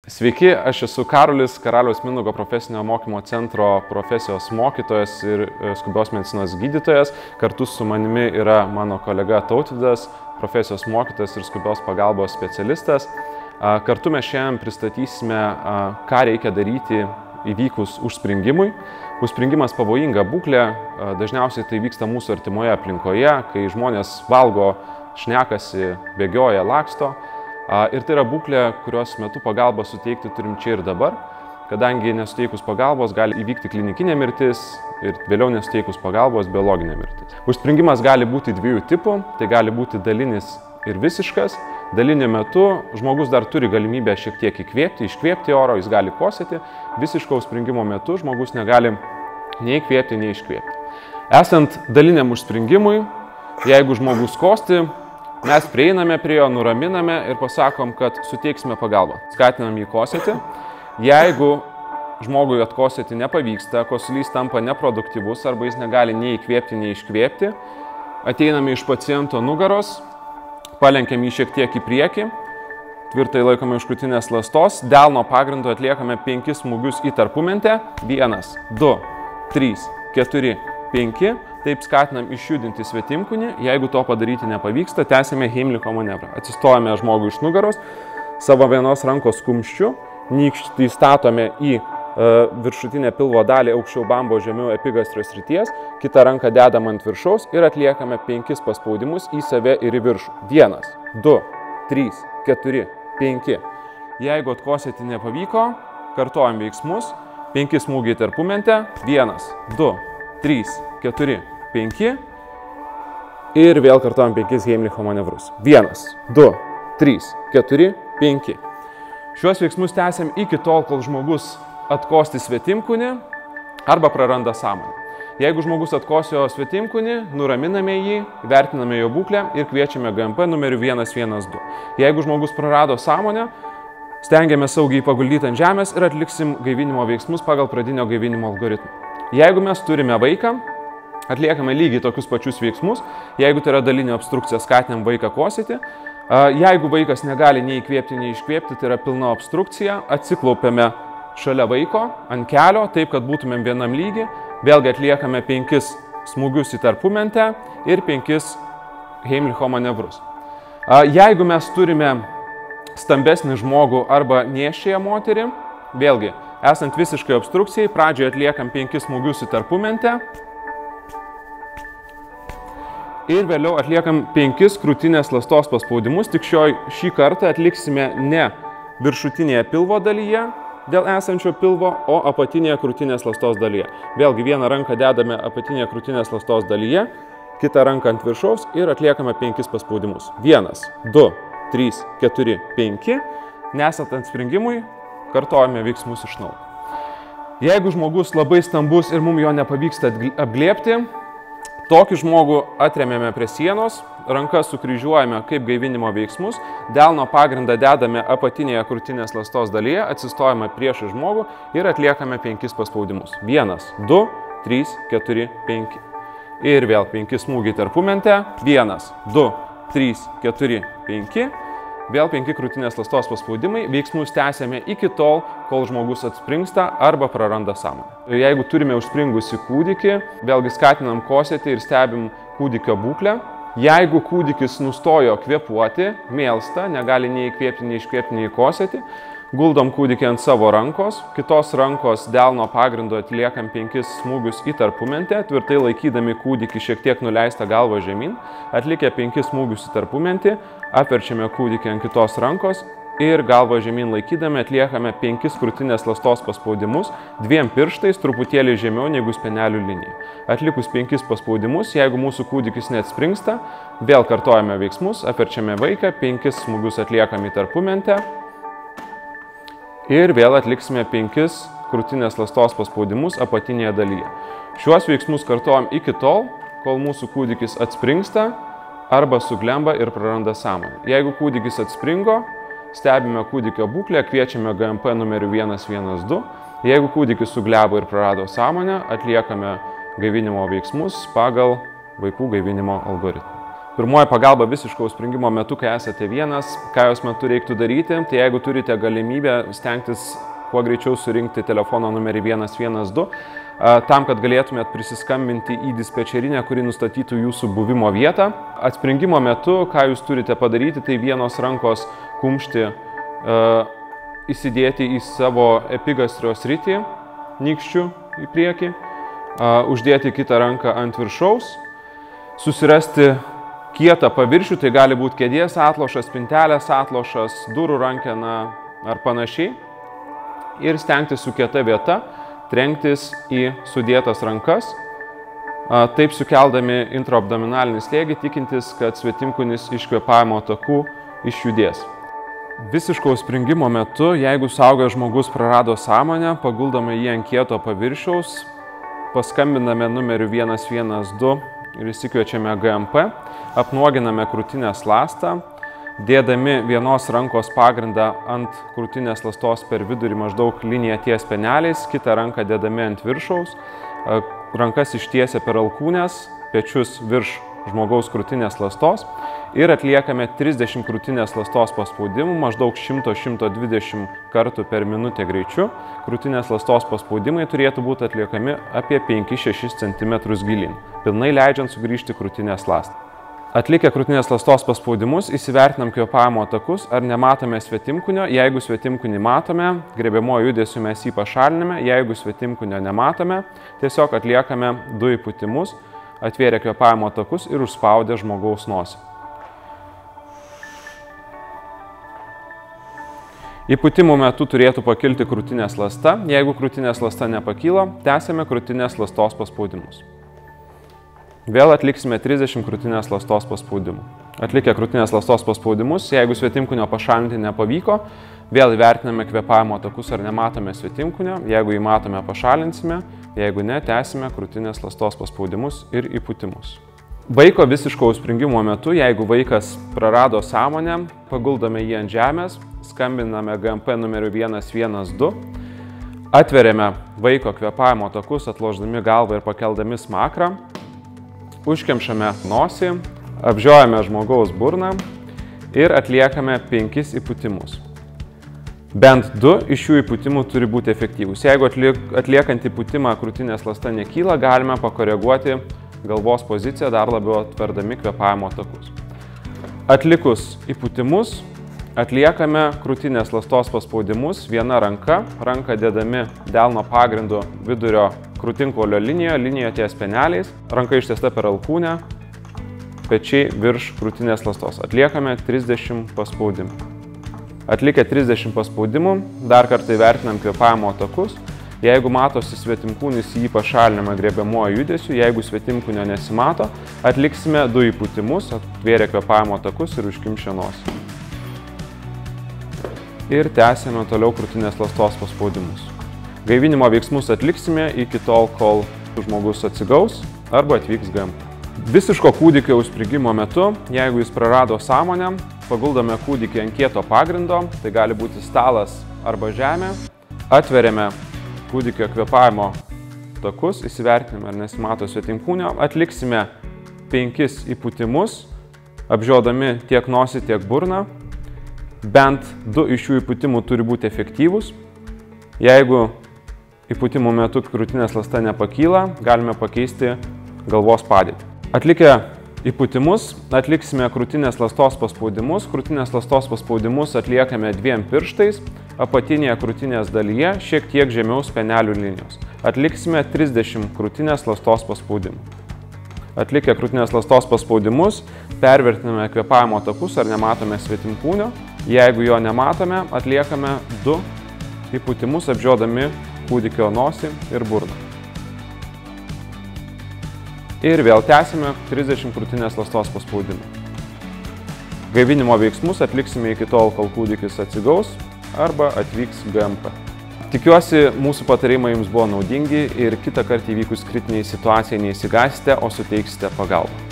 Sveiki, aš esu Karolis, Karaliaus Mindaugo profesinio mokymo centro profesijos mokytojas ir skubios medicinos gydytojas. Kartu su manimi yra mano kolega Tautvydas, profesijos mokytojas ir skubios pagalbos specialistas. Kartu mes šiandien pristatysime, ką reikia daryti įvykus užspringimui. Užspringimas pavojinga būklė, dažniausiai tai vyksta mūsų artimoje aplinkoje, kai žmonės valgo, šnekasi, bėgioja, laksto. Ir tai yra būklė, kurios metu pagalbą suteikti turim čia ir dabar, kadangi nesuteikus pagalbos gali įvykti klinikinė mirtis ir vėliau nesuteikus pagalbos biologinė mirtis. Užspringimas gali būti dviejų tipų, tai gali būti dalinis ir visiškas. Dalinio metu žmogus dar turi galimybę šiek tiek įkvėpti, iškvėpti oro, jis gali kosėti. Visiško užspringimo metu žmogus negali nei įkvėpti, nei iškvėpti. Esant daliniam užspringimui, jeigu žmogus kosti, mes prieiname prie jo, nuraminame ir pasakom, kad suteiksime pagalbą. Skatinam jį kosėti. Jeigu žmogui atkosėti nepavyksta, kosulys tampa neproduktyvus arba jis negali nei įkvėpti, nei iškvėpti, ateiname iš paciento nugaros, palenkiam jį šiek tiek į priekį, tvirtai laikome už krūtinės ląstos, delno pagrindu atliekame 5 smūgius į tarpumentę. 1, 2, 3, 4, 5. Taip skatinam išjudinti svetimkūnį. Jeigu to padaryti nepavyksta, tęsime Heimlicho manevrą. Atsistojame žmogui iš nugaros, savo vienos rankos kumščiu, nykštį statome į viršutinę pilvo dalį aukščiau bambo žemiau epigastrio srities, kitą ranką dedam ant viršaus ir atliekame 5 paspaudimus į save ir į viršų. 1, 2, 3, 4, 5. Jeigu atkosėti nepavyko, kartuojam veiksmus. 5 smūgiai tarpumente. 1, 2, 3, 4, 5 ir vėl kartuojam 5 Heimlicho manevrus. 1, 2, 3, 4, 5. Šiuos veiksmus tęsiam iki tol, kol žmogus atkosti svetimkūnį arba praranda sąmonę. Jeigu žmogus atkosio svetimkūnį, nuraminame jį, vertiname jo būklę ir kviečiame GMP numeriu 112. Jeigu žmogus prarado sąmonę, stengiamės saugiai paguldyti ant žemės ir atliksim gaivinimo veiksmus pagal pradinio gaivinimo algoritmą. Jeigu mes turime vaiką, atliekame lygiai tokius pačius veiksmus. Jeigu tai yra dalinė obstrukcija, skatinam vaiką kosėti. Jeigu vaikas negali nei įkvėpti, nei iškvėpti, tai yra pilna obstrukcija, atsiklaupiame šalia vaiko ant kelio, taip, kad būtumėm vienam lygi. Vėlgi atliekame 5 smūgius į tarpumentę ir 5 Heimlicho manevrus. Jeigu mes turime stambesnį žmogų arba nėščiąją moterį, vėlgi, esant visiškai obstrukcijai, pradžioje atliekam 5 smūgius į tarpumentę ir vėliau atliekam 5 krūtinės ląstos paspaudimus, tik šį kartą atliksime ne viršutinėje pilvo dalyje dėl esančio pilvo, o apatinėje krūtinės ląstos dalyje. Vėlgi vieną ranką dedame apatinėje krūtinės ląstos dalyje, kitą ranką ant viršaus ir atliekame 5 paspaudimus. 1, 2, 3, 4, 5. Nesant atspringimui, kartojame veiksmus iš naujo. Jeigu žmogus labai stambus ir mums jo nepavyksta apglėbti, tokį žmogų atremiame prie sienos, rankas sukryžiuojame kaip gaivinimo veiksmus, delno pagrindą dedame apatinėje krūtinės ląstos dalyje, atsistojame prieš žmogų ir atliekame 5 paspaudimus. 1, 2, 3, 4, 5. Ir vėl 5 smūgiai tarpumente. 1, 2, 3, 4, 5. Vėl 5 krūtinės ląstos paspaudimai. Veiksmus tęsiame iki tol, kol žmogus atspringsta arba praranda sąmonę. Jeigu turime užspringusį kūdikį, vėlgi skatinam kosėti ir stebim kūdikio būklę. Jeigu kūdikis nustojo kvėpuoti, mėlsta, negali nei įkvėpti, nei iškvėpti, nei kosėti, guldom kūdikį ant savo rankos, kitos rankos delno pagrindu atliekam 5 smūgius į tarpumentę, tvirtai laikydami kūdikį šiek tiek nuleistą galvą žemyn, atlikę 5 smūgius į tarpumentį, apverčiame kūdikį ant kitos rankos ir galvą žemyn laikydami atliekame 5 krūtinės ląstos paspaudimus 2 pirštais, truputėlį žemiau negu spenelių linija. Atlikus 5 paspaudimus, jeigu mūsų kūdikis neatspringsta, vėl kartojame veiksmus, apverčiame vaiką, 5 smūgius atliekame į tarpumentę ir vėl atliksime 5 krūtinės ląstos paspaudimus apatinėje dalyje. Šiuos veiksmus kartojam iki tol, kol mūsų kūdikis atspringsta arba suglemba ir praranda sąmonę. Jeigu kūdikis atspringo, stebime kūdikio būklę, kviečiame GMP numeriu 112. Jeigu kūdikis suglebo ir prarado sąmonę, atliekame gaivinimo veiksmus pagal vaikų gaivinimo algoritmą. Pirmoji pagalba visiško užspringimo metu, kai esate vienas, ką jos metu reiktų daryti, tai jeigu turite galimybę stengtis kuo greičiau surinkti telefono numerį 112, tam, kad galėtumėt prisiskambinti į dispečerinę, kuri nustatytų jūsų buvimo vietą. Atspringimo metu, ką jūs turite padaryti, tai vienos rankos kumštį įsidėti į savo epigastrio sritį, nykščių į priekį, uždėti kitą ranką ant viršaus, susirasti kietą paviršių, tai gali būti kėdės atlošas, spintelės atlošas, durų rankena ar panašiai, ir stengtis su kieta vieta trenktis į sudėtas rankas, taip sukeldami intraabdominalinį slėgį, tikintis, kad svetimkūnis iš kvėpavimo takų išjudės. Visiško užspringimo metu, jeigu suaugęs žmogus prarado sąmonę, paguldame jį ant kieto paviršiaus, paskambiname numeriu 112 ir įsikviečiame GMP, apnuoginame krūtinės ląstą, dėdami vienos rankos pagrindą ant krūtinės ląstos per vidurį maždaug liniją ties speneliais, kitą ranką dėdami ant viršaus, rankas ištiesę per alkūnes, pečius virš žmogaus krūtinės ląstos ir atliekame 30 krūtinės ląstos paspaudimų, maždaug 100–120 kartų per minutę greičiu. Krūtinės ląstos paspaudimai turėtų būti atliekami apie 5–6 cm gilyn, pilnai leidžiant sugrįžti krūtinės ląstą. Atlikę krūtinės ląstos paspaudimus, įsivertinam kvėpavimo takus, ar nematome svetimkūnio. Jeigu svetimkūnį matome, griebiamuoju judesiu mes jį pašaliname. Jeigu svetimkūnio nematome, tiesiog atliekame 2 įpūtimus, atvėrę kvėpavimo takus ir užspaudę žmogaus nosį. Įpūtimų metu turėtų pakilti krūtinės ląsta. Jeigu krūtinės ląsta nepakyla, tęsiame krūtinės ląstos paspaudimus. Vėl atliksime 30 krūtinės ląstos paspaudimų. Atlikę krūtinės ląstos paspaudimus, jeigu svetimkūnio pašalinti nepavyko, vėl įvertiname kvėpavimo takus, ar nematome svetimkūnio. Jeigu jį matome, pašalinsime, jeigu ne, tęsime krūtinės ląstos paspaudimus ir įpūtimus. Vaiko visiško užspringimo metu, jeigu vaikas prarado sąmonę, paguldame jį ant žemės, skambiname GMP numeriu 112, atveriame vaiko kvėpavimo takus, atlošdami galvą ir pakeldami smakrą, užkemšame nosį, apžiojame žmogaus burną ir atliekame 5 įpūtimus. Bent 2 iš šių įpūtimų turi būti efektyvūs. Jeigu atliekant įpūtimą krūtinės ląsta nekyla, galime pakoreguoti galvos poziciją, dar labiau atverdami kvėpavimo takus. Atlikus įpūtimus, atliekame krūtinės ląstos paspaudimus viena ranka, ranką dėdami delno pagrindu vidurio krūtinkaulio linijoje ties speneliais, ranka ištiesta per alkūnę, pečiai virš krūtinės ląstos. Atliekame 30 paspaudimų. Atlikę 30 paspaudimų, dar kartą įvertinam kvėpavimo takus. Jeigu matosi svetimkūnis, jį pašaliname griebiamuoju judesiu. Jeigu svetimkūnio nesimato, atliksime 2 įpūtimus, atvėrę kvėpavimo takus ir užkimšę nosį. Ir tęsime toliau krūtinės ląstos paspaudimus. Gaivinimo veiksmus atliksime iki tol, kol žmogus atsigaus arba atvyks GMP. Visiško kūdikio užspringimo metu, jeigu jis prarado sąmonę, paguldame kūdikį ant kieto pagrindo, tai gali būti stalas arba žemė, atveriame kūdikio kvėpavimo takus, įsivertiname, ar nesimato svetimkūnio, atliksime 5 įpūtimus, apžiodami tiek nosį, tiek burną. Bent 2 iš šių įpūtimų turi būti efektyvūs. Jeigu įpūtimų metu krūtinės ląsta nepakyla, galime pakeisti galvos padėtį. Atlikę įpūtimus, atliksime krūtinės ląstos paspaudimus. Krūtinės ląstos paspaudimus atliekame 2 pirštais, apatinėje krūtinės dalyje, šiek tiek žemiau spenelių linijos. Atliksime 30 krūtinės ląstos paspaudimų. Atlikę krūtinės ląstos paspaudimus, pervertiname kvėpavimo takus, ar nematome svetimkūnio. Jeigu jo nematome, atliekame 2 įpūtimus, apžiodami kūdikio nosį ir burną. Ir vėl tęsime 30 krūtinės ląstos paspaudimų. Gaivinimo veiksmus atliksime iki tol, kol kūdikis atsigaus arba atvyks GMP. Tikiuosi, mūsų patarimai jums buvo naudingi ir kitą kartą įvykus kritiniai situacijai neišsigąsite, o suteiksite pagalbą.